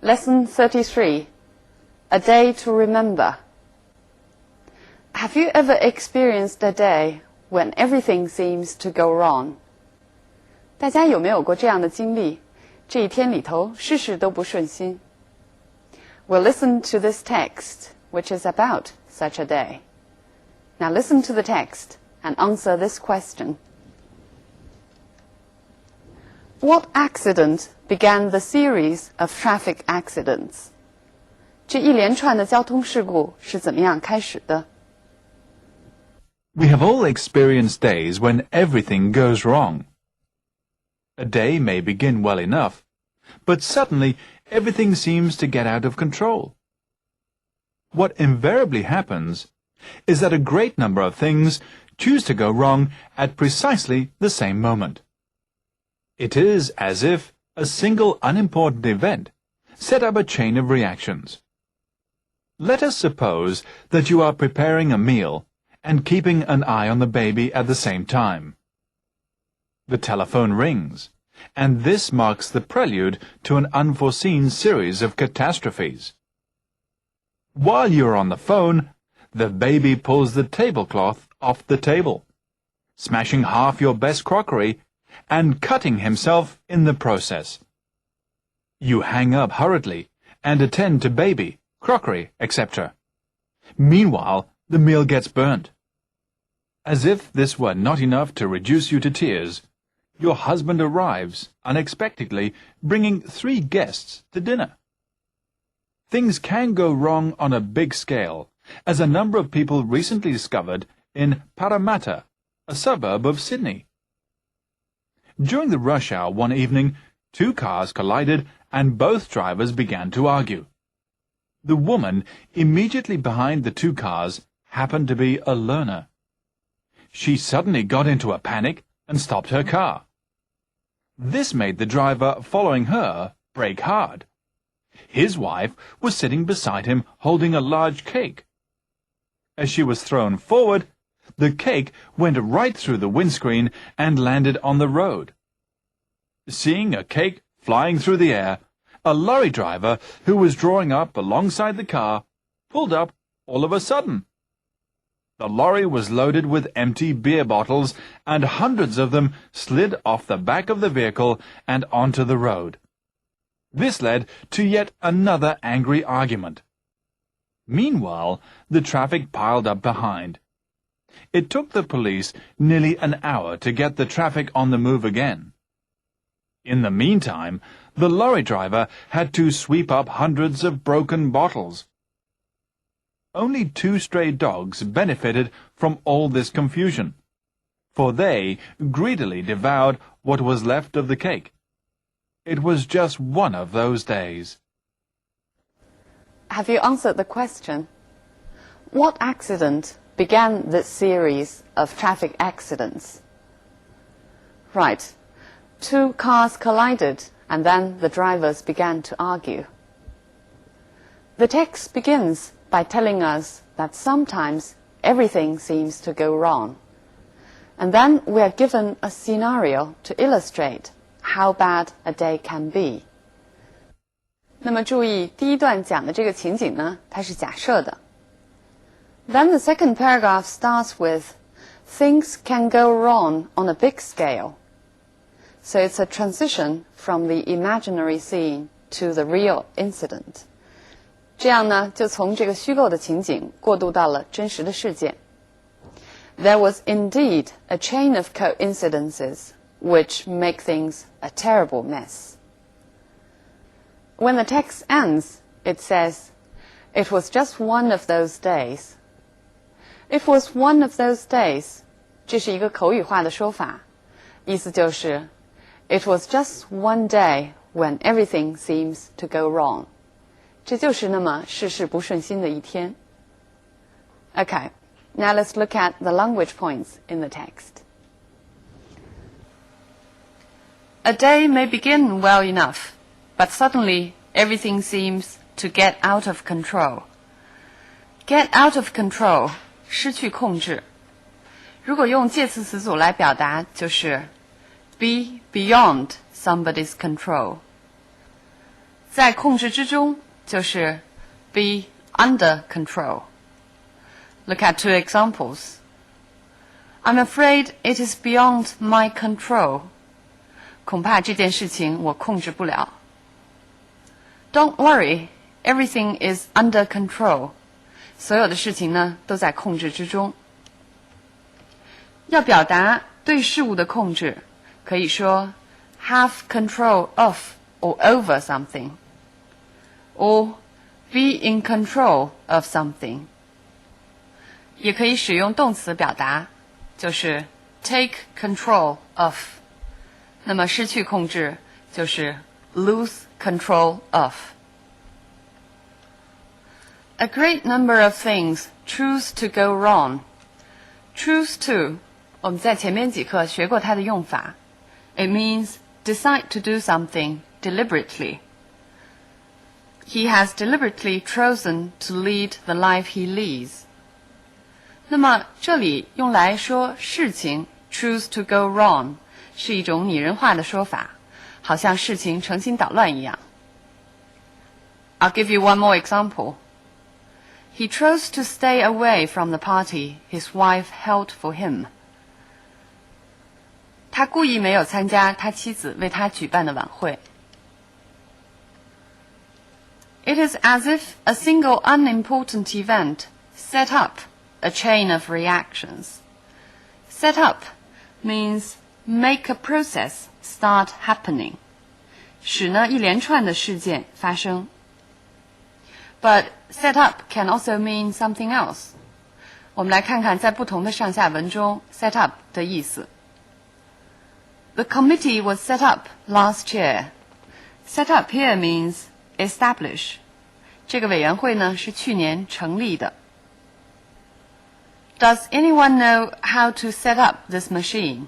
Lesson 33, A Day to Remember. Have you ever experienced a day when everything seems to go wrong? 大家有没有过这样的经历？这一天里头，事事都不顺心。We'll listen to this text, which is about such a day. Now listen to the text and answer this question. What accident began the series of traffic accidents? 这一连串的交通事故是怎么样开始的？ We have all experienced days when everything goes wrong. A day may begin well enough, but suddenly everything seems to get out of control. What invariably happens is that a great number of things choose to go wrong at precisely the same moment. It is as if a single unimportant event set up a chain of reactions. Let us suppose that you are preparing a meal and keeping an eye on the baby at the same time. The telephone rings, and this marks the prelude to an unforeseen series of catastrophes. While you're on the phone, the baby pulls the tablecloth off the table, smashing half your best crockery and cutting himself in the process. You hang up hurriedly and attend to baby, crockery, etc. Meanwhile, the meal gets burnt. As if this were not enough to reduce you to tears, your husband arrives unexpectedly, bringing 3 guests to dinner. Things can go wrong on a big scale, as a number of people recently discovered in Parramatta, a suburb of Sydney. During the rush hour one evening, 2 cars collided and both drivers began to argue. The woman immediately behind the 2 cars happened to be a learner. She suddenly got into a panic and stopped her car. This made the driver following her brake hard. His wife was sitting beside him holding a large cake. As she was thrown forward, the cake went right through the windscreen and landed on the road. Seeing a cake flying through the air, a lorry driver who was drawing up alongside the car pulled up all of a sudden. The lorry was loaded with empty beer bottles, and hundreds of them slid off the back of the vehicle and onto the road. This led to yet another angry argument. Meanwhile, the traffic piled up behind. It took the police nearly an hour to get the traffic on the move again. In the meantime, the lorry driver had to sweep up hundreds of broken bottles. Only 2 stray dogs benefited from all this confusion, for they greedily devoured what was left of the cake. It was just one of those days. Have you answered the question? What accident began this series of traffic accidents? Right. 2 cars collided, and then the drivers began to argue. The text begins by telling us that sometimes everything seems to go wrong. And then we are given a scenario to illustrate how bad a day can be. 那么注意，第一段讲的这个情景呢，它是假设的。Then the second paragraph starts with, things can go wrong on a big scale. So it's a transition from the imaginary scene to the real incident. 这样呢，就从这个虚构的情景过渡到了真实的事件。There was indeed a chain of coincidences which make things a terrible mess. When the text ends, it says, it was just one of those days. It was one of those days. 这是一个口语化的说法，意思就是 It was just one day when everything seems to go wrong. 这就是那么事事不顺心的一天。Okay, now let's look at the language points in the text. A day may begin well enough, but suddenly everything seems to get out of control. Get out of control, 失去控制。如果用介词词组来表达，就是 be beyond somebody's control. 在控制之中就是 be under control. Look at two examples. I'm afraid it is beyond my control. 恐怕这件事情我控制不了。Don't worry, everything is under control. 所有的事情呢都在控制之中。要表达对事物的控制，可以说 have control of or over something, or be in control of something. 也可以使用动词表达，就是 take control of. 那么失去控制就是 lose control of. A great number of things choose to go wrong. Choose to, 我们在前面几课学过它的用法。It means decide to do something deliberately. He has deliberately chosen to lead the life he leads. 那么这里用来说事情 choose to go wrong 是一种拟人化的说法，好像事情成心捣乱一样。I'll give you one more example. He chose to stay away from the party his wife held for him. 他故意没有参加他妻子为他举办的晚会。It is as if a single unimportant event set up a chain of reactions. Set up means make a process start happening. 使呢一连串的事件发生。But set up can also mean something else. 我们来看看在不同的上下文中 set up 的意思。The committee was set up last year. Set up here means establish. 这个委员会呢是去年成立的。Does anyone know how to set up this machine?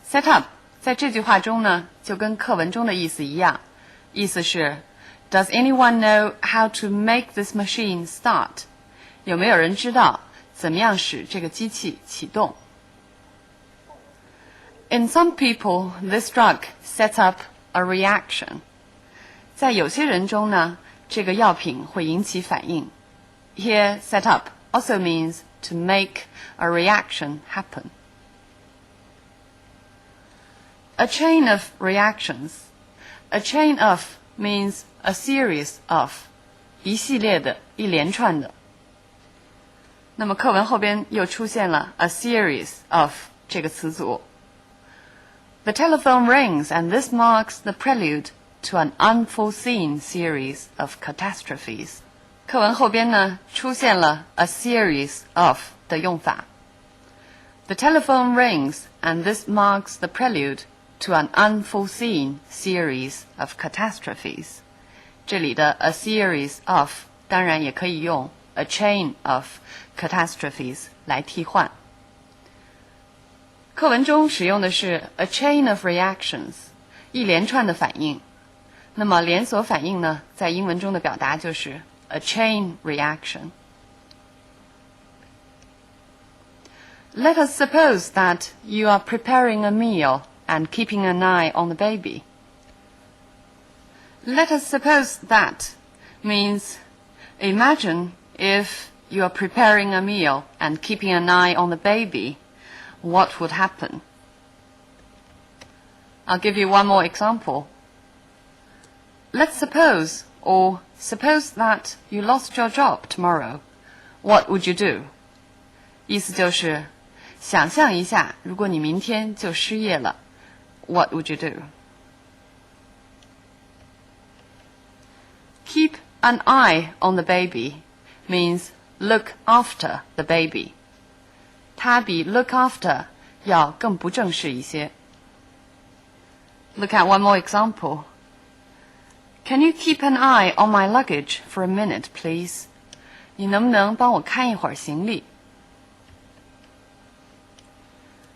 Set up 在这句话中呢就跟课文中的意思一样，意思是 Does anyone know how to make this machine start? 有没有人知道怎么样使这个机器启动？In some people, this drug sets up a reaction. 在有些人中呢，这个药品会引起反应。Here, set up also means to make a reaction happen. A chain of reactions. A chain of means a series of. 一系列的，一连串的。那么课文后边又出现了 a series of 这个词组。The telephone rings, and this marks the prelude to an unforeseen series of catastrophes. 课文后边呢出现了 a series of 的用法。The telephone rings, and this marks the prelude to an unforeseen series of catastrophes. 这里的 a series of 当然也可以用 a chain of catastrophes 来替换。课文中使用的是 a chain of reactions, 一连串的反应。那么连锁反应呢，在英文中的表达就是 a chain reaction. Let us suppose that you are preparing a meal and keeping an eye on the baby. Let us suppose that means imagine if you are preparing a meal and keeping an eye on the baby. What would happen? I'll give you one more example. Let's suppose, or suppose that you lost your job tomorrow. What would you do? 意思就是想象一下，如果你明天就失业了 What would you do? Keep an eye on the baby means look after the baby. 它比 look after 要更不正式一些。Look at one more example. Can you keep an eye on my luggage for a minute, please? 你能不能帮我看一会儿行李？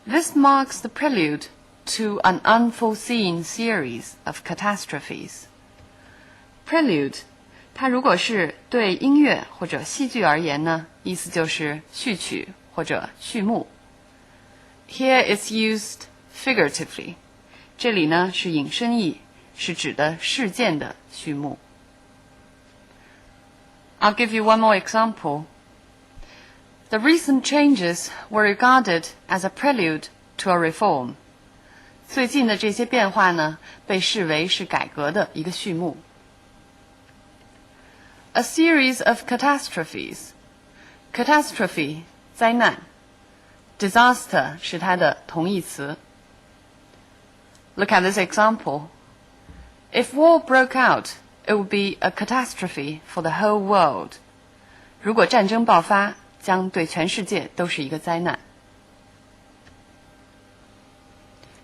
This marks the prelude to an unforeseen series of catastrophes. Prelude, 它如果是对音乐或者戏剧而言呢，意思就是序曲或者序幕。Here it's used figuratively. 这里呢是引申义，是指的事件的序幕。I'll give you one more example. The recent changes were regarded as a prelude to a reform. 最近的这些变化呢，被视为是改革的一个序幕。A series of catastrophes. Catastrophe 灾难 ，disaster 是它的同义词。Look at this example. If war broke out, it would be a catastrophe for the whole world. 如果战争爆发，将对全世界都是一个灾难。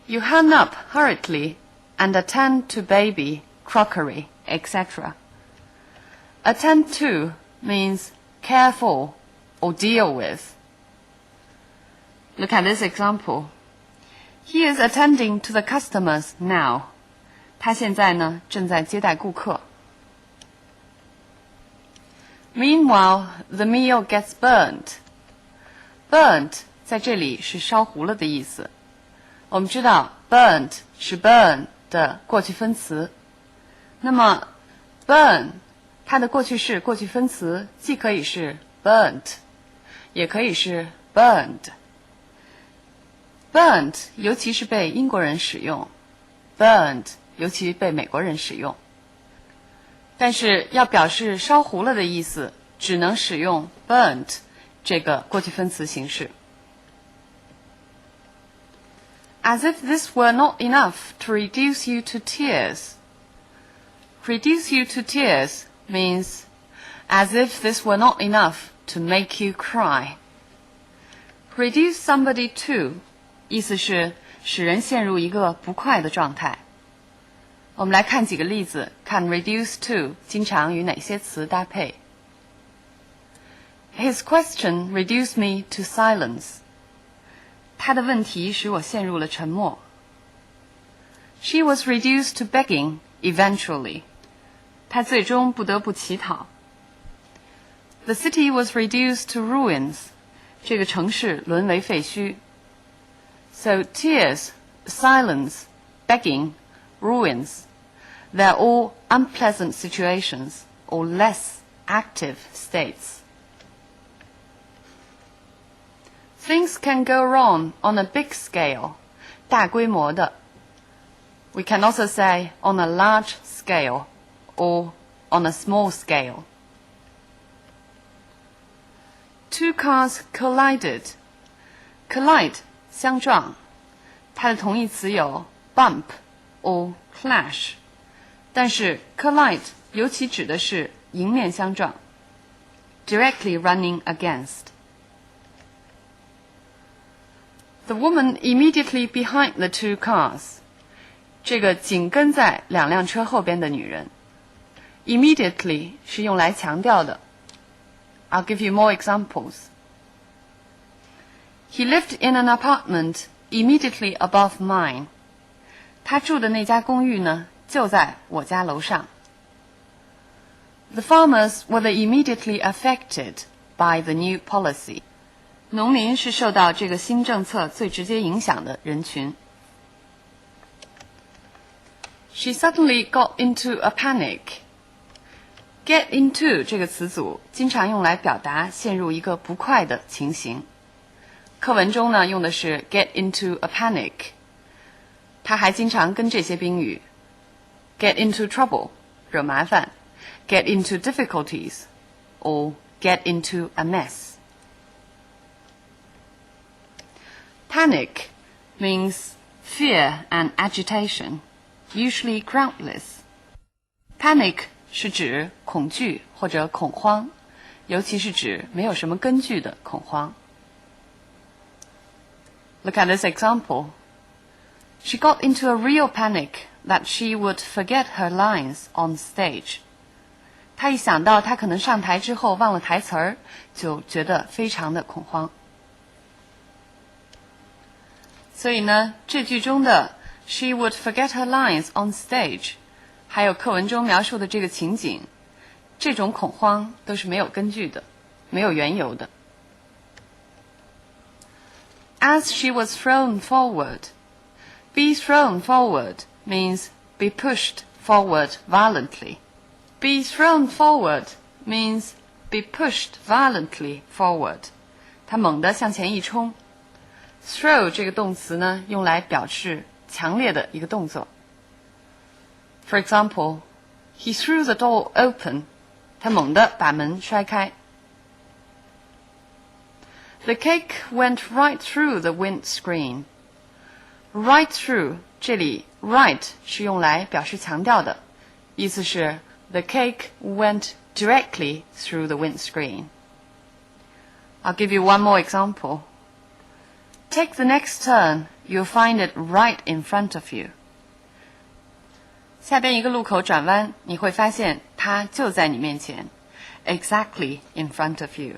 You hung up hurriedly and attend to baby, crockery, etc. Attend to means care for or deal with. Look at this example. He is attending to the customers now. 他现在呢，正在接待顾客。Meanwhile, the meal gets burnt. Burnt 在这里是烧糊了的意思。我们知道 burnt 是 burn 的过去分词，那么 burn 它的过去式过去分词既可以是 burnt， 也可以是 burned。burnt 尤其是被英国人使用， burned 尤其被美国人使用。但是要表示烧糊了的意思，只能使用 burnt 这个过去分词形式。As if this were not enough to reduce you to tears. Reduce you to tears means as if this were not enough to make you cry. Reduce somebody to 意思是使人陷入一个不快的状态。我们来看几个例子，看 reduce to 经常与哪些词搭配。His question reduced me to silence. 他的问题使我陷入了沉默。She was reduced to begging eventually. 她最终不得不乞讨。The city was reduced to ruins. 这个城市沦为废墟。So tears, silence, begging, ruins, they're all unpleasant situations or less active states. Things can go wrong on a big scale, 大规模的。We can also say on a large scale or on a small scale. Two cars collided. Collide 相撞，它的同义词有 bump or clash， 但是 collide 尤其指的是迎面相撞 ，directly running against. The woman immediately behind the two cars. 这个紧跟在两辆车后边的女人 ，immediately 是用来强调的。I'll give you more examples. He lived in an apartment immediately above mine. 他住的那家公寓呢，就在我家楼上。The farmers were immediately affected by the new policy. 农民是受到这个新政策最直接影响的人群。She suddenly got into a panic. Get into 这个词组经常用来表达陷入一个不快的情形。课文中呢用的是 get into a panic。它还经常跟这些宾语 get into trouble 惹麻烦 get into difficulties or get into a mess. Panic means fear and agitation, usually groundless. Panic 是指恐惧或者恐慌，尤其是指没有什么根据的恐慌。Look at this example. She got into a real panic that she would forget her lines on stage. 她一想到她可能上台之后忘了台词儿，就觉得非常的恐慌。所以呢，这句中的 she would forget her lines on stage， 还有课文中描述的这个情景，这种恐慌都是没有根据的，没有缘由的。As she was thrown forward. Be thrown forward means be pushed forward violently. Be thrown forward means be pushed violently forward. 它猛地向前一冲。Throw 这个动词呢，用来表示强烈的一个动作。For example, he threw the door open. 他猛地把门摔开。The cake went right through the windscreen. Right through 这里 right 是用来表示强调的，意思是 the cake went directly through the windscreen. I'll give you one more example. Take the next turn, you'll find it right in front of you. 下边一个路口转弯，你会发现它就在你面前 exactly in front of you.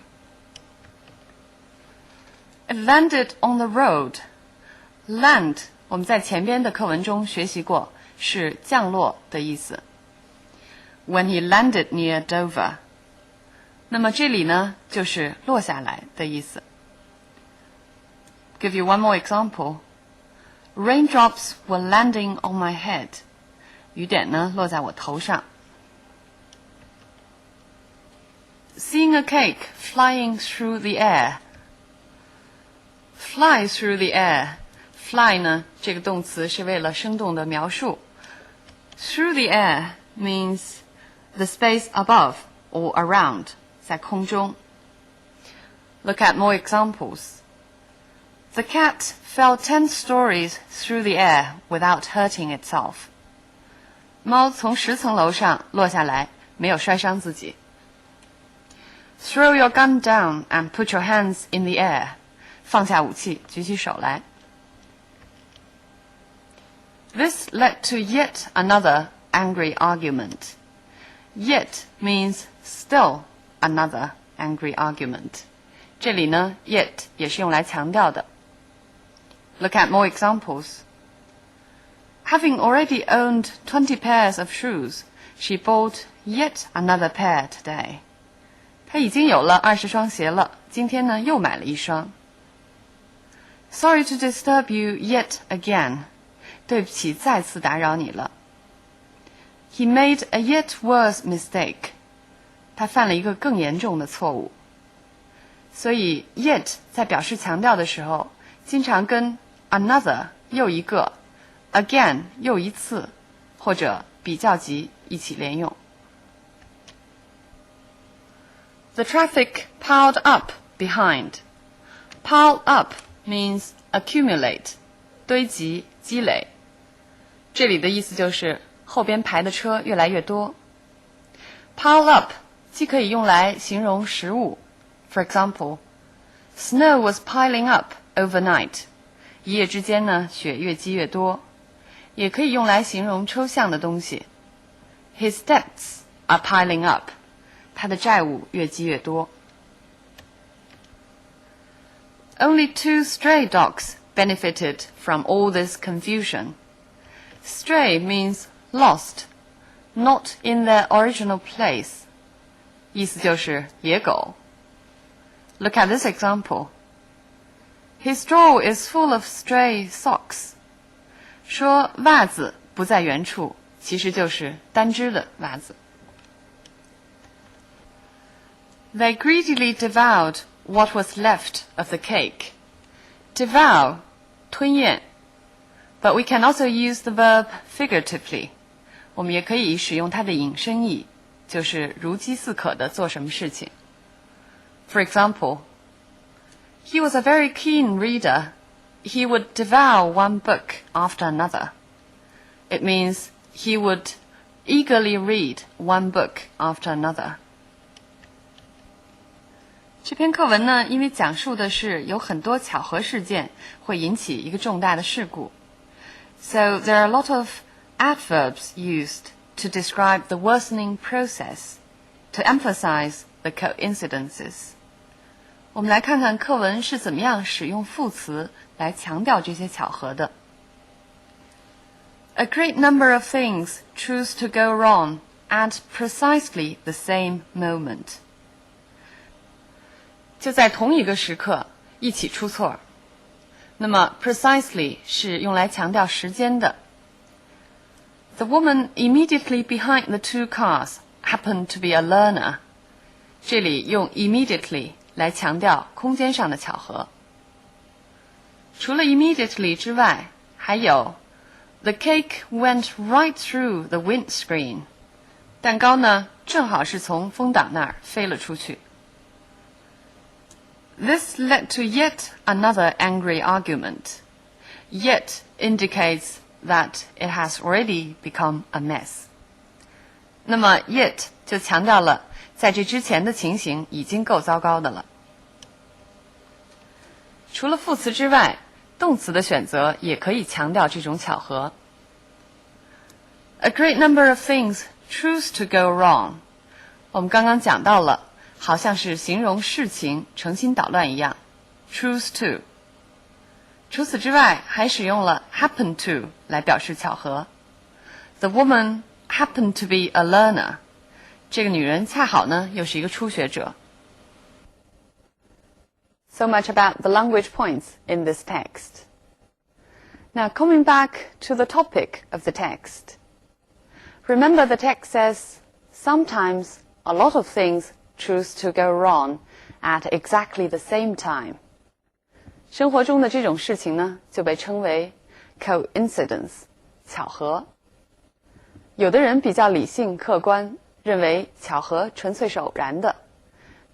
It landed on the road. Land 我们在前边的课文中学习过，是降落的意思。When he landed near Dover. 那么这里呢，就是落下来的意思。Give you one more example. Raindrops were landing on my head. 雨点呢，落在我头上。Seeing a cake flying through the air. Fly through the air. Fly 呢，这个动词是为了生动的描述。Through the air means the space above or around, 在空中。Look at more examples. The cat fell 10 stories through the air without hurting itself. 猫从10层楼上落下来，没有摔伤自己。Throw your gun down and put your hands in the air. 放下武器，举起手来。This led to yet another angry argument. Yet means still another angry argument. 这里呢 yet 也是用来强调的。Look at more examples. Having already owned 20 pairs of shoes, she bought yet another pair today. 她已经有了20双鞋了，今天呢又买了一双。Sorry to disturb you yet again. 对不起，再次打扰你了。He made a yet worse mistake. 他犯了一个更严重的错误。所以 yet 在表示强调的时候，经常跟 another 又一个 again 又一次或者比较级一起连用。The traffic piled up behind. Pile up means accumulate, 堆积、积累。这里的意思就是后边排的车越来越多。Pile up 既可以用来形容实物 ，for example, snow was piling up overnight. 一夜之间呢，雪越积越多。也可以用来形容抽象的东西。His debts are piling up. 他的债务越积越多。Only 2 stray dogs benefited from all this confusion. Stray means lost, not in their original place. 意思就是野狗。Look at this example. His drawer is full of stray socks. 说袜子不在原处，其实就是单只的袜子。They greedily devoured what was left of the cake. Devour, 吞咽。But we can also use the verb figuratively. 我们也可以使用它的引申义，就是如饥似渴的做什么事情。For example, he was a very keen reader. He would devour one book after another. It means he would eagerly read one book after another. 这篇课文呢，因为讲述的是有很多巧合事件会引起一个重大的事故。So there are a lot of adverbs used to describe the worsening process, to emphasize the coincidences. 我们来看看课文是怎么样使用副词来强调这些巧合的。A great number of things choose to go wrong at precisely the same moment. 就在同一个时刻一起出错。那么 precisely 是用来强调时间的。The woman immediately behind the 2 cars happened to be a learner. 这里用 immediately 来强调空间上的巧合。除了 immediately 之外，还有 The cake went right through the windscreen. 蛋糕呢，正好是从风挡那儿飞了出去。This led to yet another angry argument. Yet indicates that it has already become a mess. 那么 yet 就强调了在这之前的情形已经够糟糕的了。除了副词之外，动词的选择也可以强调这种巧合。A great number of things choose to go wrong. 我们刚刚讲到了，好像是形容事情成心捣乱一样 choose to。 除此之外，还使用了 happen to 来表示巧合。 The woman happened to be a learner. 这个女人恰好呢又是一个初学者。 So much about the language points in this text. Now coming back to the topic of the text. Remember the text says, sometimes a lot of things choose to go wrong at exactly the same time. 生活中的这种事情呢，就被称为 coincidence 巧合。有的人比较理性客观，认为巧合纯粹是偶然的。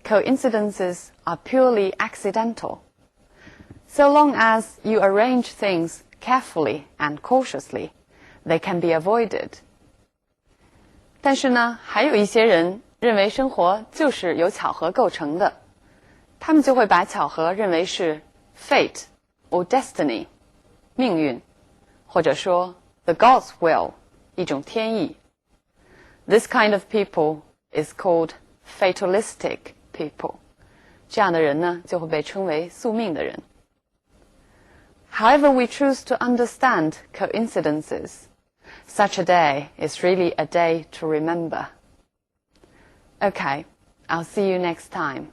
Coincidences are purely accidental. So long as you arrange things carefully and cautiously, they can be avoided. 但是呢，还有一些人认为生活就是由巧合构成的，他们就会把巧合认为是 fate or destiny 命运，或者说 the God's will 一种天意。This kind of people is called fatalistic people. 这样的人呢，就会被称为宿命的人。However we choose to understand coincidences, such a day is really a day to remember. Okay, I'll see you next time.